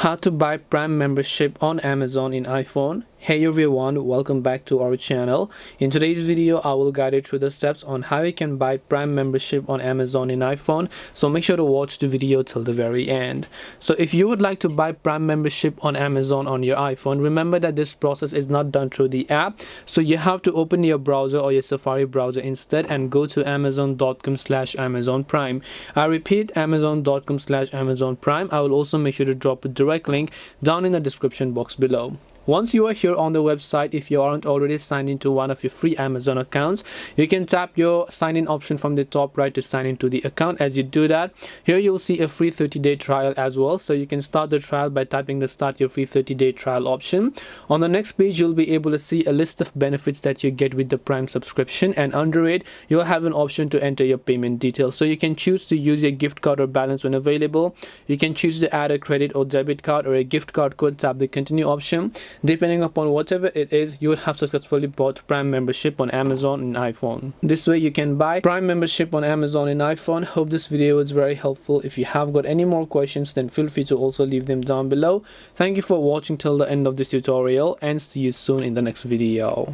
How to buy Prime membership on Amazon in iPhone. Hey everyone, welcome back to our channel. In today's video, I will guide you through the steps on how you can buy Prime membership on Amazon in iPhone. So make sure to watch the video till the very end. So if you would like to buy Prime membership on Amazon on your iPhone, remember that this process is not done through the app. So you have to open your browser or your Safari browser instead and go to amazon.com/Amazon Prime. I repeat, amazon.com/Amazon Prime. I will also make sure to drop a direct link down in the description box below. Once you are here on the website, if you aren't already signed into one of your free Amazon accounts, you can tap your sign in option from the top right to sign into the account. As you do that, here you'll see a free 30-day trial as well. So you can start the trial by tapping the start your free 30-day trial option. On the next page, you'll be able to see a list of benefits that you get with the Prime subscription, and under it, you'll have an option to enter your payment details. So you can choose to use your gift card or balance when available. You can choose to add a credit or debit card or a gift card code, tap the continue option. Depending upon whatever it is, you would have successfully bought Prime membership on Amazon in iPhone. This way you can buy Prime membership on Amazon in iPhone. Hope this video was very helpful. If you have got any more questions, then feel free to also leave them down below. Thank you for watching till the end of this tutorial, and see you soon in the next video.